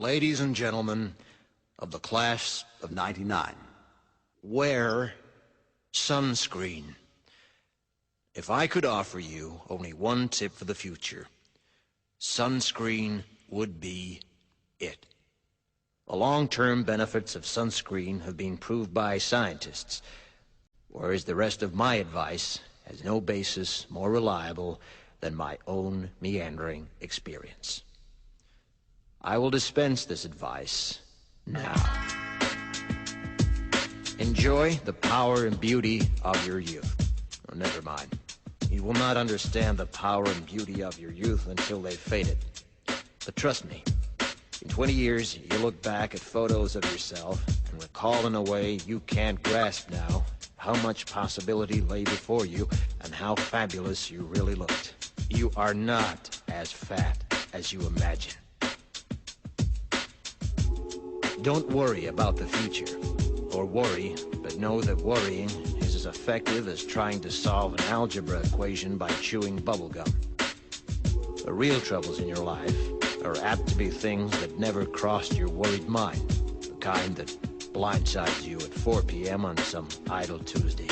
Ladies and gentlemen of the class of '99, wear sunscreen. If I could offer you only one tip for the future, sunscreen would be it. The long-term benefits of sunscreen have been proved by scientists, whereas the rest of my advice has no basis more reliable than my own meandering experience. I will dispense this advice now. Enjoy the power and beauty of your youth. Oh, never mind. You will not understand the power and beauty of your youth until they've faded. But trust me, in 20 years, you'll look back at photos of yourself and recall in a way you can't grasp now how much possibility lay before you and how fabulous you really looked. You are not as fat as you imagine. Don't worry about the future, or worry, but know that worrying is as effective as trying to solve an algebra equation by chewing bubblegum. The real troubles in your life are apt to be things that never crossed your worried mind, the kind that blindsides you at 4 p.m. on some idle Tuesday.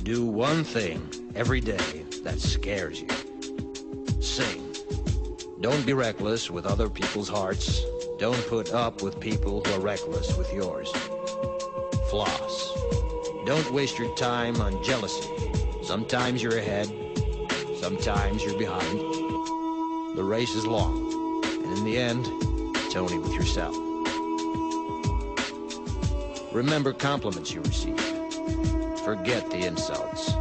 Do one thing every day that scares you. Sing. Don't be reckless with other people's hearts. Don't put up with people who are reckless with yours. Floss. Don't waste your time on jealousy. Sometimes you're ahead, sometimes you're behind. The race is long, and in the end, it's only with yourself. Remember compliments you receive. Forget the insults.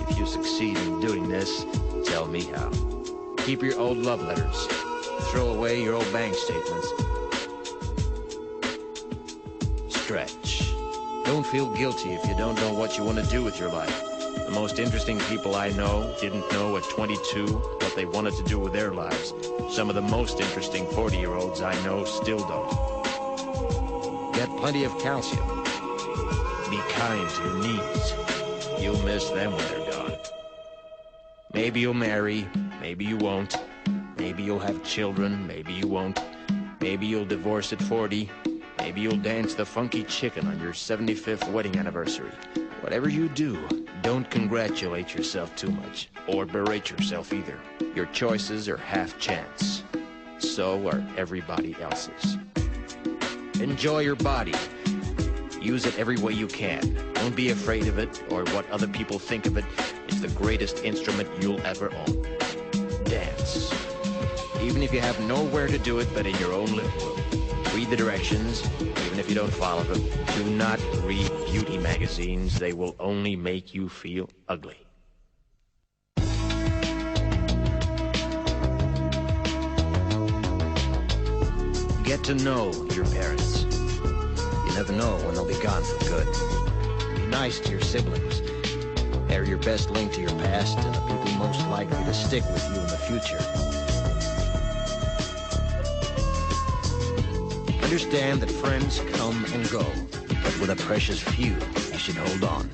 If you succeed in doing this, tell me how. Keep your old love letters. Throw away your old bank statements. Stretch. Don't feel guilty if you don't know what you want to do with your life. The most interesting people I know didn't know at 22 what they wanted to do with their lives. Some of the most interesting 40-year-olds I know still don't. Get plenty of calcium. Be kind to your knees. You'll miss them when they're gone. Maybe you'll marry, maybe you won't. Maybe you'll have children, maybe you won't. Maybe you'll divorce at 40. Maybe you'll dance the funky chicken on your 75th wedding anniversary. Whatever you do, don't congratulate yourself too much, or berate yourself either. Your choices are half chance. So are everybody else's. Enjoy your body. Use it every way you can. Don't be afraid of it, or what other people think of it. It's the greatest instrument you'll ever own. Dance. Even if you have nowhere to do it but in your own living room. Read the directions, even if you don't follow them. Do not read beauty magazines. They will only make you feel ugly. Get to know your parents. You never know when they'll be gone for good. Be nice to your siblings. They're your best link to your past and the people most likely to stick with you in the future. Understand that friends come and go, but with a precious few, you should hold on.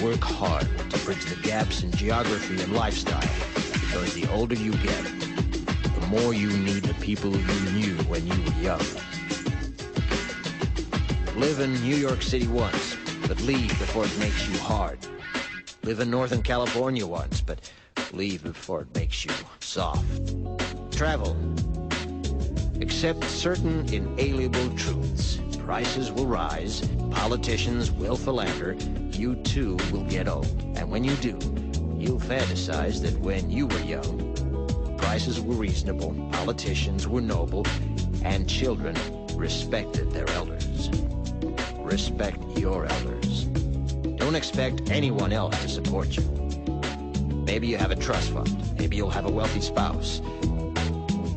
Work hard to bridge the gaps in geography and lifestyle, because the older you get, the more you need the people you knew when you were young. Live in New York City once, but leave before it makes you hard. Live in Northern California once, but leave before it makes you soft. Travel. Accept certain inalienable truths. Prices will rise, politicians will philander, you too will get old. And when you do, you'll fantasize that when you were young, prices were reasonable, politicians were noble, and children respected their elders. Respect your elders. Don't expect anyone else to support you. Maybe you have a trust fund, maybe you'll have a wealthy spouse.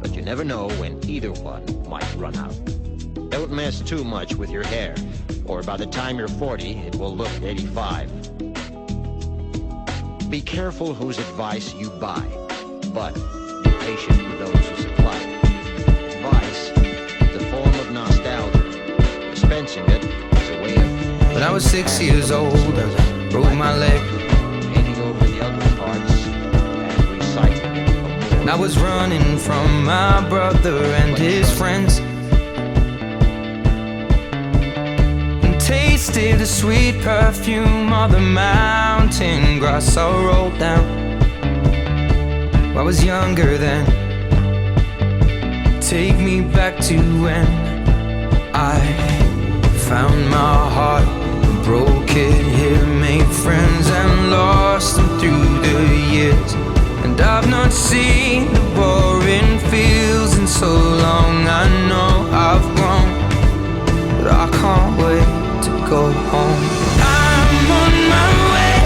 But you never know when either one might run out. Don't mess too much with your hair, or by the time you're 40, it will look 85. Be careful whose advice you buy, but be patient with those who supply it. Advice is a form of nostalgia. Dispensing it is a way of... When I was 6 years old, I broke my leg. Painting over the ugly parts and recycling it. And I was running from my brother and his friends. tasted the sweet perfume of the mountain grass I rolled down. I was younger then. Take me back to when I found my heart, broke it here, made friends and lost them through the years. And I've not seen the boring fields in so long. I know I've grown, but I can't wait to go home. I'm on my way,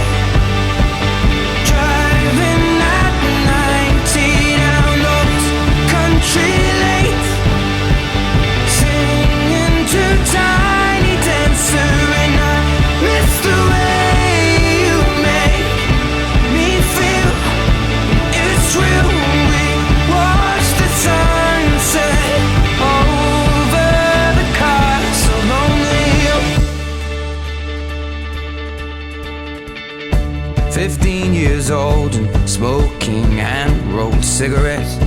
driving at 90 down those country lanes, singing to Tiny Dancer, and I miss the way you make me feel. It's real. We watch the sunset over the castle on the hill. 15 years old and smoking hand-rolled cigarettes,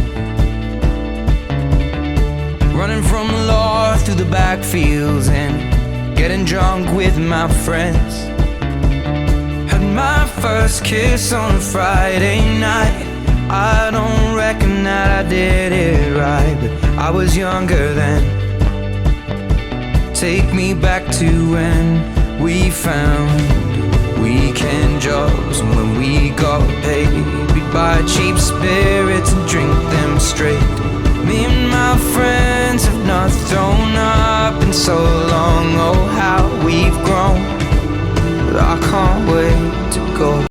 running from the law through the backfields and getting drunk with my friends. Had my first kiss on a Friday night. I don't reckon that I did it right, but I was younger then. Take me back to when we found weekend jobs, and when we got paid, we'd buy cheap spirits and drink them straight. Me and my friends have not thrown up in so long. Oh, how we've grown, but I can't wait to go